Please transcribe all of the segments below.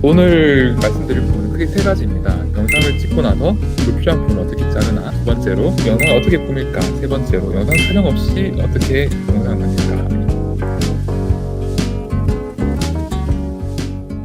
오늘 말씀드릴 부분은 크게 세 가지입니다. 영상을 찍고 나서 불필요한 부분을 어떻게 자르나, 두 번째로 영상을 어떻게 꾸밀까, 세 번째로 영상 촬영 없이 어떻게 영상을 만들까.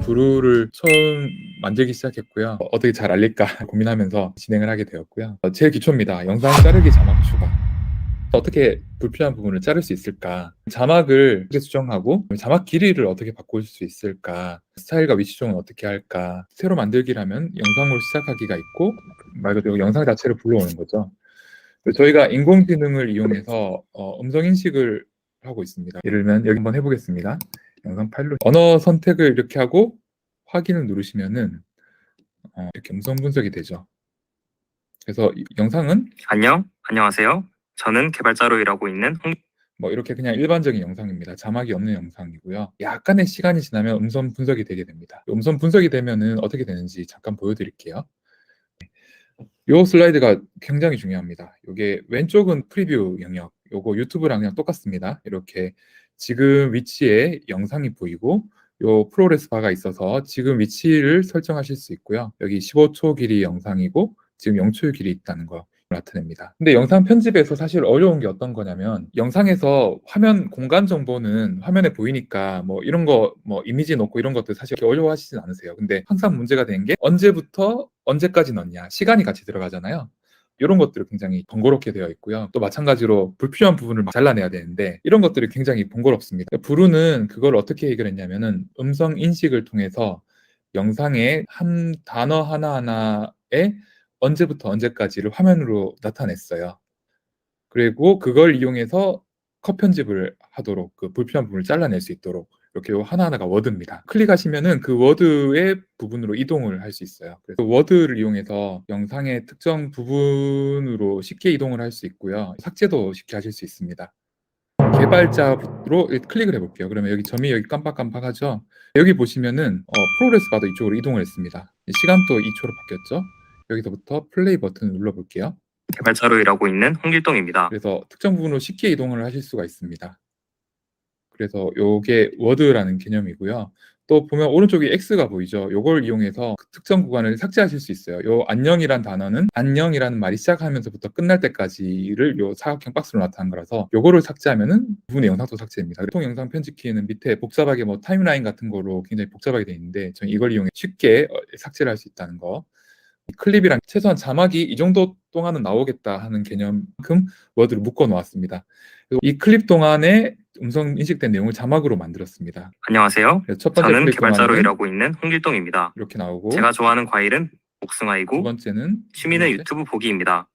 브루를 처음 만들기 시작했고요. 어떻게 잘 알릴까 고민하면서 진행을 하게 되었고요. 제일 기초입니다. 영상 자르기 자막 추가. 어떻게 불필요한 부분을 자를 수 있을까? 자막을 어떻게 수정하고 자막 길이를 어떻게 바꿀 수 있을까? 스타일과 위치 조정은 어떻게 할까? 새로 만들기라면 영상으로 시작하기가 있고 말 그대로 영상 자체를 불러오는 거죠. 저희가 인공지능을 이용해서 음성 인식을 하고 있습니다. 예를 들면 여기 한번 해보겠습니다. 영상 파일로 언어 선택을 이렇게 하고 확인을 누르시면은 이렇게 음성 분석이 되죠. 그래서 영상은 안녕하세요. 저는 개발자로 일하고 있는 뭐 이렇게 그냥 일반적인 영상입니다. 자막이 없는 영상이고요. 약간의 시간이 지나면 음성 분석이 되게 됩니다. 음성 분석이 되면은 어떻게 되는지 잠깐 보여드릴게요. 이 슬라이드가 굉장히 중요합니다. 이게 왼쪽은 프리뷰 영역, 요거 유튜브랑 그냥 똑같습니다. 이렇게 지금 위치에 영상이 보이고 요 프로그레스 바가 있어서 지금 위치를 설정하실 수 있고요. 여기 15초 길이 영상이고 지금 0초 길이 있다는 거 나타냅니다. 근데 영상 편집에서 사실 어려운 게 어떤 거냐면 영상에서 화면 공간 정보는 화면에 보이니까 뭐 이런 거 뭐 이미지 넣고 이런 것들 사실 그렇게 어려워하시진 않으세요. 근데 항상 문제가 되는 게 언제부터 언제까지 넣냐 시간이 같이 들어가잖아요. 이런 것들이 굉장히 번거롭게 되어 있고요. 또 마찬가지로 불필요한 부분을 막 잘라내야 되는데 이런 것들이 굉장히 번거롭습니다. 브루는 그걸 어떻게 해결했냐면은 음성 인식을 통해서 영상의 한 단어 하나하나에 언제부터 언제까지를 화면으로 나타냈어요. 그리고 그걸 이용해서 컷 편집을 하도록 그 불필요한 부분을 잘라낼 수 있도록 이렇게 하나하나가 워드입니다. 클릭하시면은 그 워드의 부분으로 이동을 할 수 있어요. 그래서 워드를 이용해서 영상의 특정 부분으로 쉽게 이동을 할 수 있고요. 삭제도 쉽게 하실 수 있습니다. 개발자로 클릭을 해볼게요. 그러면 여기 점이 여기 깜빡깜빡하죠. 여기 보시면은 프로그레스 바도 이쪽으로 이동을 했습니다. 시간도 2초로 바뀌었죠. 여기서부터 플레이 버튼을 눌러볼게요. 개발자로 일하고 있는 홍길동입니다. 그래서 특정 부분으로 쉽게 이동을 하실 수가 있습니다. 그래서 요게 워드라는 개념이고요. 또 보면 오른쪽에 X가 보이죠. 요걸 이용해서 그 특정 구간을 삭제하실 수 있어요. 요 안녕이란 단어는 안녕이라는 말이 시작하면서부터 끝날 때까지를 요 사각형 박스로 나타난 거라서 요거를 삭제하면은 부분의 영상도 삭제됩니다. 보통 영상 편집 키는 밑에 복잡하게 뭐 타임라인 같은 거로 굉장히 복잡하게 되어 있는데 저는 이걸 이용해 쉽게 삭제를 할 수 있다는 거. 클립이란 최소한 자막이 이 정도 동안은 나오겠다 하는 개념만큼 워드를 묶어 놓았습니다. 그리고 이 클립 동안에 음성 인식된 내용을 자막으로 만들었습니다. 안녕하세요. 그래서 첫 번째 저는 클립 개발자로 동안에는 일하고 있는 홍길동입니다. 이렇게 나오고 제가 좋아하는 과일은 두 복숭아이고 번째는 취미는 유튜브 보기입니다.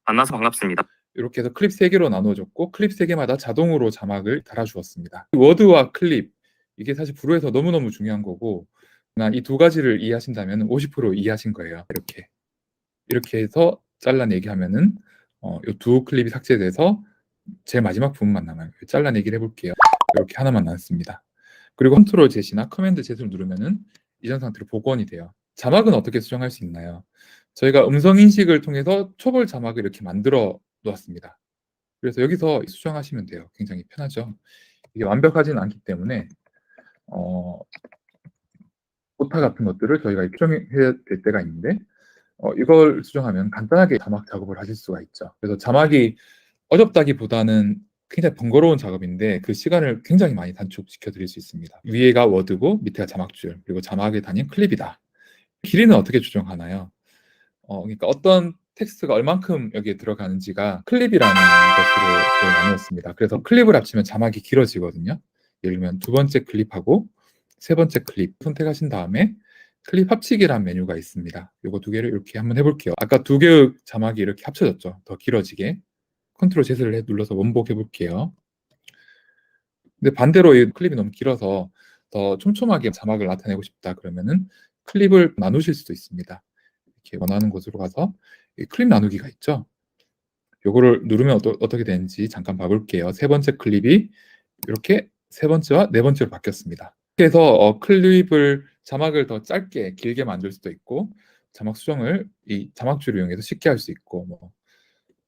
만나서 반갑습니다. 이렇게 해서 클립 3개로 나눠줬고 클립 3개마다 자동으로 자막을 달아주었습니다. 워드와 클립 이게 사실 브루에서 너무너무 중요한 거고 이 두 가지를 이해하신다면 50% 이해하신 거예요. 이렇게 해서 잘라내기 하면은 이 두 클립이 삭제돼서 제일 마지막 부분만 남아요. 잘라내기를 해볼게요. 이렇게 하나만 남습니다. 그리고 컨트롤 Z나 커맨드 Z를 누르면은 이전 상태로 복원이 돼요. 자막은 어떻게 수정할 수 있나요? 저희가 음성 인식을 통해서 초벌 자막을 이렇게 만들어 놓았습니다. 그래서 여기서 수정하시면 돼요. 굉장히 편하죠. 이게 완벽하지는 않기 때문에 오타 같은 것들을 저희가 수정해야 될 때가 있는데 이걸 수정하면 간단하게 자막 작업을 하실 수가 있죠. 그래서 자막이 어렵다기보다는 굉장히 번거로운 작업인데 그 시간을 굉장히 많이 단축시켜 드릴 수 있습니다. 위에가 워드고 밑에가 자막줄 그리고 자막에 다닌 클립이다. 길이는 어떻게 조정하나요? 그러니까 어떤 텍스트가 얼만큼 여기에 들어가는지가 클립이라는 것으로 나누었습니다. 그래서 클립을 합치면 자막이 길어지거든요. 예를 들면 두 번째 클립하고 세 번째 클립 선택하신 다음에 클립 합치기라는 메뉴가 있습니다. 이거 두 개를 이렇게 한번 해볼게요. 아까 두 개의 자막이 이렇게 합쳐졌죠. 더 길어지게. 컨트롤 Z를 눌러서 원복해 볼게요. 근데 반대로 이 클립이 너무 길어서 더 촘촘하게 자막을 나타내고 싶다 그러면은 클립을 나누실 수도 있습니다. 이렇게 원하는 곳으로 가서 이 클립 나누기가 있죠. 요거를 누르면 어떻게 되는지 잠깐 봐볼게요. 세 번째 클립이 이렇게 세 번째와 네 번째로 바뀌었습니다. 그래서 클립을 자막을 더 짧게 길게 만들 수도 있고 자막 수정을 이 자막줄을 이용해서 쉽게 할 수 있고 뭐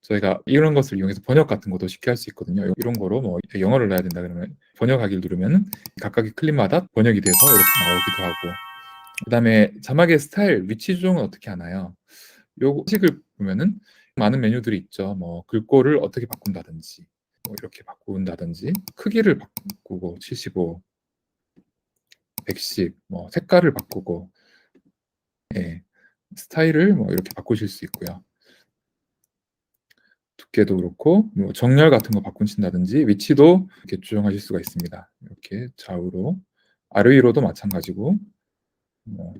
저희가 이런 것을 이용해서 번역 같은 것도 쉽게 할 수 있거든요. 이런 거로 뭐 영어를 넣어야 된다 그러면 번역하기를 누르면 각각의 클립마다 번역이 돼서 이렇게 나오기도 하고 그다음에 자막의 스타일, 위치 조정은 어떻게 하나요? 요 식을 보면은 많은 메뉴들이 있죠. 뭐 글꼴을 어떻게 바꾼다든지, 뭐 이렇게 바꾼다든지, 크기를 바꾸고 75, 110, 뭐 색깔을 바꾸고, 예, 스타일을 뭐 이렇게 바꾸실 수 있고요. 두께도 그렇고, 뭐 정렬 같은 거 바꾸신다든지, 위치도 이렇게 조정하실 수가 있습니다. 이렇게 좌우로, 아래 위로도 마찬가지고, 뭐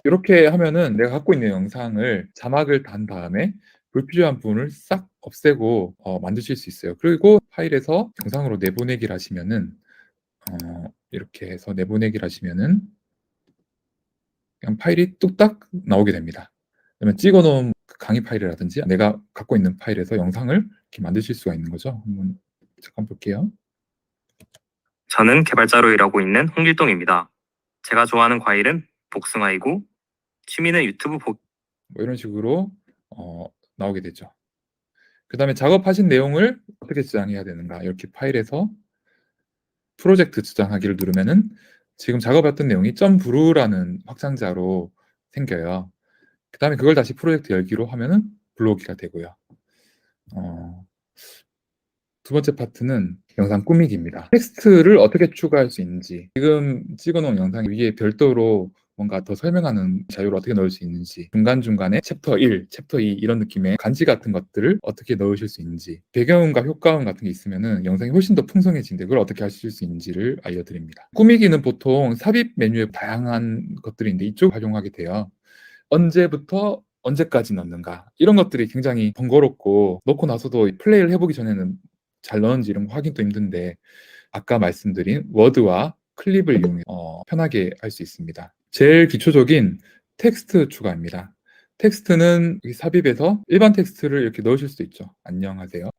이렇게 하면은 내가 갖고 있는 영상을 자막을 단 다음에 불필요한 부분을 싹 없애고 만드실 수 있어요. 그리고 파일에서 영상으로 내보내기를 하시면은 이렇게 해서 내보내기를 하시면은 그냥 파일이 뚝딱 나오게 됩니다. 그러면 찍어놓은 그 강의 파일이라든지 내가 갖고 있는 파일에서 영상을 이렇게 만드실 수가 있는 거죠. 한번 잠깐 볼게요. 저는 개발자로 일하고 있는 홍길동입니다. 제가 좋아하는 과일은 복숭아이고 취미는 유튜브 보기. 뭐 이런 식으로 나오게 되죠. 그 다음에 작업하신 내용을 어떻게 저장해야 되는가, 이렇게 파일에서 프로젝트 저장하기를 누르면은 지금 작업했던 내용이 .bru라는 확장자로 생겨요. 그 다음에 그걸 다시 프로젝트 열기로 하면은 블로기가 되고요. 두 번째 파트는 영상 꾸미기입니다. 텍스트를 어떻게 추가할 수 있는지, 지금 찍어놓은 영상 위에 별도로 뭔가 더 설명하는 자료를 어떻게 넣을 수 있는지, 중간중간에 챕터 1, 챕터 2 이런 느낌의 간지 같은 것들을 어떻게 넣으실 수 있는지, 배경음과 효과음 같은 게 있으면은 영상이 훨씬 더 풍성해진데 그걸 어떻게 하실 수 있는지를 알려드립니다. 꾸미기는 보통 삽입 메뉴에 다양한 것들인데 이쪽 활용하게 돼요. 언제부터 언제까지 넣는가, 이런 것들이 굉장히 번거롭고 넣고 나서도 플레이를 해보기 전에는 잘 넣었는지 이런 거 확인도 힘든데, 아까 말씀드린 워드와 클립을 이용해 편하게 할 수 있습니다. 제일 기초적인 텍스트 추가입니다. 텍스트는 이 삽입에서 일반 텍스트를 이렇게 넣으실 수도 있죠. 안녕하세요.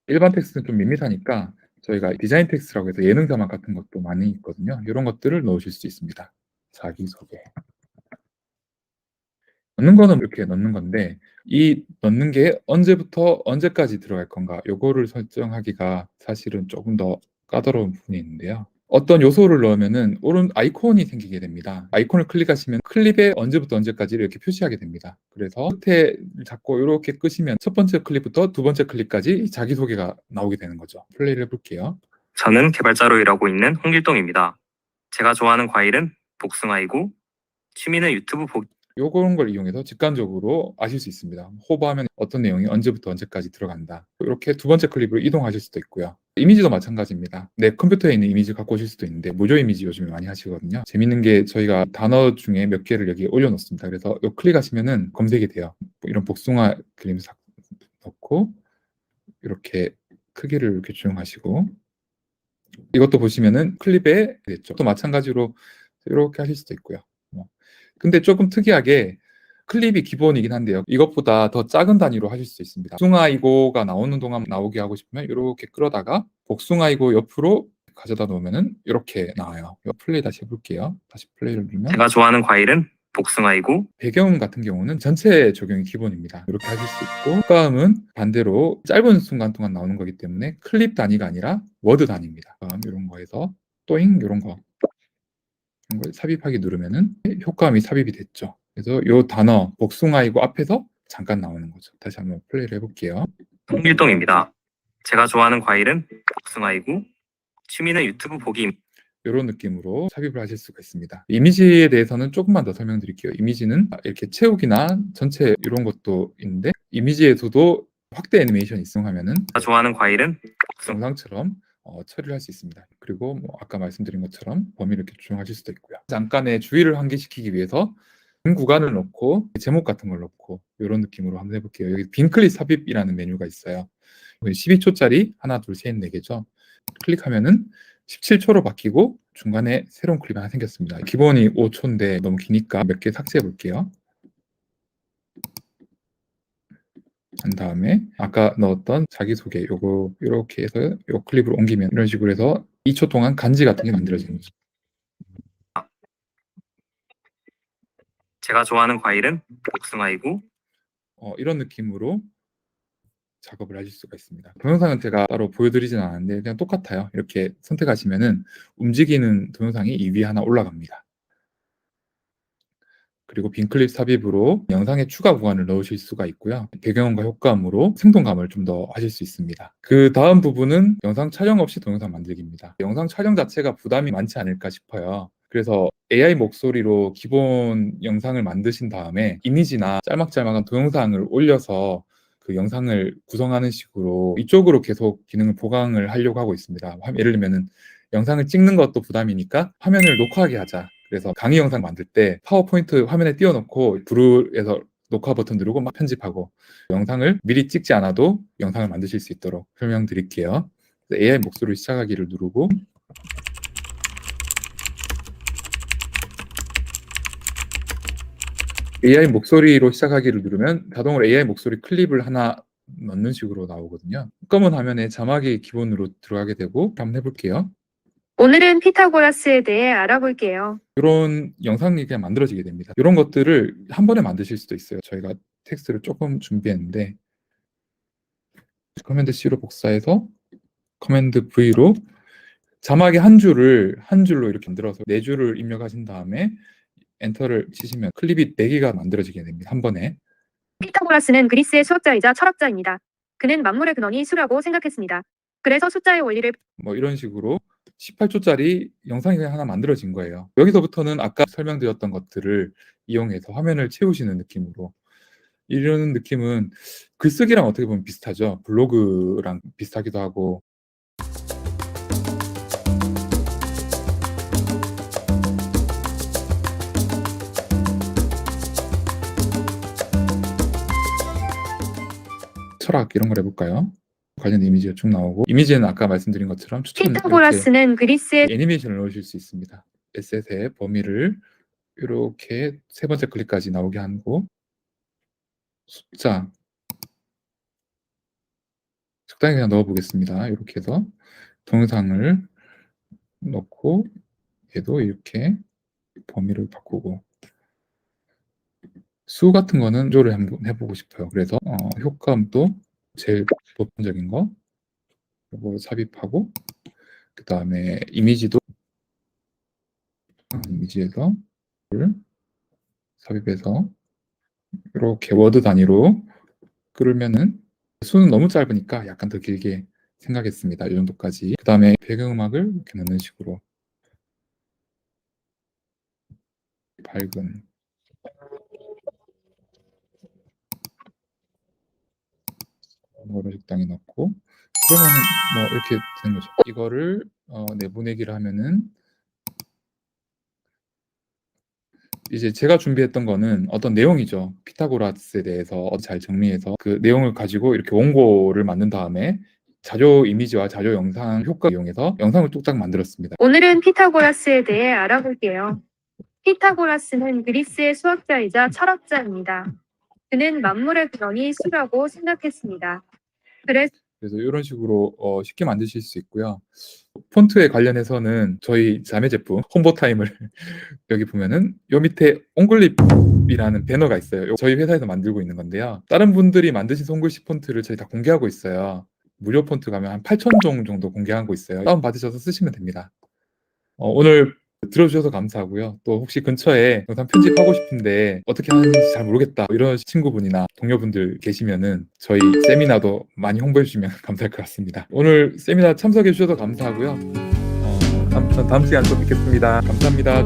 일반 텍스트는 좀 밋밋하니까 저희가 디자인 텍스트라고 해서 예능 자막 같은 것도 많이 있거든요. 이런 것들을 넣으실 수 있습니다. 자기소개. 넣는 거는 이렇게 넣는 건데, 이 넣는 게 언제부터 언제까지 들어갈 건가, 요거를 설정하기가 사실은 조금 더 까다로운 부분이 있는데요. 어떤 요소를 넣으면은 오른 아이콘이 생기게 됩니다. 아이콘을 클릭하시면 클립에 언제부터 언제까지를 이렇게 표시하게 됩니다. 그래서 끝에 잡고 이렇게 끄시면 첫 번째 클립부터 두 번째 클립까지 자기소개가 나오게 되는 거죠. 플레이를 해볼게요. 저는 개발자로 일하고 있는 홍길동입니다. 제가 좋아하는 과일은 복숭아이고 취미는 유튜브 보기. 요런 걸 이용해서 직관적으로 아실 수 있습니다. 호버하면 어떤 내용이 언제부터 언제까지 들어간다. 이렇게 두 번째 클립으로 이동하실 수도 있고요. 이미지도 마찬가지입니다. 내 컴퓨터에 있는 이미지 갖고 오실 수도 있는데 무료 이미지 요즘에 많이 하시거든요. 재밌는 게 저희가 단어 중에 몇 개를 여기 올려놓습니다. 그래서 요 클릭하시면은 검색이 돼요. 뭐 이런 복숭아 그림 싹 넣고 이렇게 크기를 이렇게 조정하시고, 이것도 보시면은 클립에 됐죠. 또 마찬가지로 이렇게 하실 수도 있고요. 근데 조금 특이하게 클립이 기본이긴 한데요. 이것보다 더 작은 단위로 하실 수 있습니다. 복숭아이고가 나오는 동안 나오게 하고 싶으면 이렇게 끌어다가 복숭아이고 옆으로 가져다 놓으면은 이렇게 나와요. 이거 플레이 다시 해볼게요. 다시 플레이를 누르면 제가 좋아하는 과일은 복숭아이고 배경 같은 경우는 전체 적용이 기본입니다. 이렇게 하실 수 있고, 효과음은 반대로 짧은 순간 동안 나오는 거기 때문에 클립 단위가 아니라 워드 단위입니다. 이런 거에서 또잉 이런 거 이런 걸 삽입하기 누르면은 효과음이 삽입이 됐죠. 그래서 이 단어 복숭아이고 앞에서 잠깐 나오는 거죠. 다시 한번 플레이를 해볼게요. 홍길동입니다. 제가 좋아하는 과일은 복숭아이고 취미는 유튜브 보기. 이런 느낌으로 삽입을 하실 수가 있습니다. 이미지에 대해서는 조금만 더 설명드릴게요. 이미지는 이렇게 채우기나 전체 이런 것도 있는데, 이미지에서도 확대 애니메이션이 있으면은 제가 좋아하는 과일은 영상처럼 처리를 할 수 있습니다. 그리고 뭐 아까 말씀드린 것처럼 범위를 이렇게 조정하실 수도 있고요. 잠깐의 주의를 환기시키기 위해서 빈 구간을 넣고 제목 같은 걸 넣고 이런 느낌으로 한번 해볼게요. 여기 빈클립 삽입이라는 메뉴가 있어요. 12초짜리 하나, 둘, 셋, 네 개죠. 클릭하면은 17초로 바뀌고 중간에 새로운 클립이 하나 생겼습니다. 기본이 5초인데 너무 기니까 몇 개 삭제해 볼게요. 한 다음에 아까 넣었던 자기소개 요거 이렇게 해서 요 클립을 옮기면 이런 식으로 해서 2초 동안 간지 같은 게 만들어지는 거죠. 제가 좋아하는 과일은 복숭아이고 이런 느낌으로 작업을 하실 수가 있습니다. 동영상은 제가 따로 보여드리진 않았는데 그냥 똑같아요. 이렇게 선택하시면은 움직이는 동영상이 이 위에 하나 올라갑니다. 그리고 빈클립 삽입으로 영상에 추가 구간을 넣으실 수가 있고요. 배경음과 효과음으로 생동감을 좀 더 하실 수 있습니다. 그 다음 부분은 영상 촬영 없이 동영상 만들기입니다. 영상 촬영 자체가 부담이 많지 않을까 싶어요. 그래서 AI 목소리로 기본 영상을 만드신 다음에 이미지나 짤막짤막한 동영상을 올려서 그 영상을 구성하는 식으로 이쪽으로 계속 기능을 보강을 하려고 하고 있습니다. 예를 들면은 영상을 찍는 것도 부담이니까 화면을 녹화하게 하자. 그래서 강의 영상 만들 때 파워포인트 화면에 띄워놓고 브루에서 녹화 버튼 누르고 막 편집하고 영상을 미리 찍지 않아도 영상을 만드실 수 있도록 설명드릴게요. AI 목소리 시작하기를 누르고 AI 목소리로 시작하기를 누르면 자동으로 AI 목소리 클립을 하나 넣는 식으로 나오거든요. 검은 화면에 자막이 기본으로 들어가게 되고 한번 해볼게요. 오늘은 피타고라스에 대해 알아볼게요. 이런 영상이 그냥 만들어지게 됩니다. 이런 것들을 한 번에 만드실 수도 있어요. 저희가 텍스트를 조금 준비했는데 커맨드 C로 복사해서 커맨드 V로 자막의 한 줄로 이렇게 만들어서 네 줄을 입력하신 다음에 엔터를 치시면 클립이 4개가 만들어지게 됩니다. 한 번에. 피타고라스는 그리스의 수학자이자 철학자입니다. 그는 만물의 근원이 수라고 생각했습니다. 그래서 숫자의 원리를 뭐 이런 식으로 18초짜리 영상이 하나 만들어진 거예요. 여기서부터는 아까 설명드렸던 것들을 이용해서 화면을 채우시는 느낌으로 이런 느낌은 글쓰기랑 어떻게 보면 비슷하죠. 블로그랑 비슷하기도 하고 철학 이런 걸 해볼까요? 관련 이미지가 쭉 나오고 이미지는 아까 말씀드린 것처럼 추천 이렇게 피타고라스는 그리스의 애니메이션을 넣으실 수 있습니다. 에셋의 범위를 이렇게 세 번째 클릭까지 나오게 하고 숫자 적당히 그냥 넣어보겠습니다. 이렇게 해서 동영상을 넣고 얘도 이렇게 범위를 바꾸고 수 같은 거는 조절을 한번 해보고 싶어요. 그래서 효과음도 제일 보편적인 거 이거 삽입하고 그 다음에 이미지도 이미지에서 삽입해서 이렇게 워드 단위로 끌면은 수는 너무 짧으니까 약간 더 길게 생각했습니다. 이 정도까지. 그 다음에 배경음악을 이렇게 넣는 식으로 밝은 거를 적당히 넣고 그러면은 뭐 이렇게 되는 거죠. 이거를 내보내기를 하면은 이제 제가 준비했던 거는 어떤 내용이죠. 피타고라스에 대해서 잘 정리해서 그 내용을 가지고 이렇게 원고를 만든 다음에 자료 이미지와 자료 영상 효과 이용해서 영상을 뚝딱 만들었습니다. 오늘은 피타고라스에 대해 알아볼게요. 피타고라스는 그리스의 수학자이자 철학자입니다. 그는 만물의 근원이 수라고 생각했습니다. 그래서 이런 식으로 쉽게 만드실 수 있고요. 폰트에 관련해서는 저희 자매 제품 홍보타임을 여기 보면은 요 밑에 옹글립이라는 배너가 있어요. 저희 회사에서 만들고 있는 건데요. 다른 분들이 만드신 손글씨 폰트를 저희 다 공개하고 있어요. 무료 폰트 가면 한 8,000종 정도 공개하고 있어요. 다운 받으셔서 쓰시면 됩니다. 오늘 들어주셔서 감사하고요. 또 혹시 근처에 영상 편집하고 싶은데 어떻게 하는지 잘 모르겠다 이런 친구분이나 동료분들 계시면은 저희 세미나도 많이 홍보해 주시면 감사할 것 같습니다. 오늘 세미나 참석해 주셔서 감사하고요. 다음 시간에 또 뵙겠습니다. 감사합니다.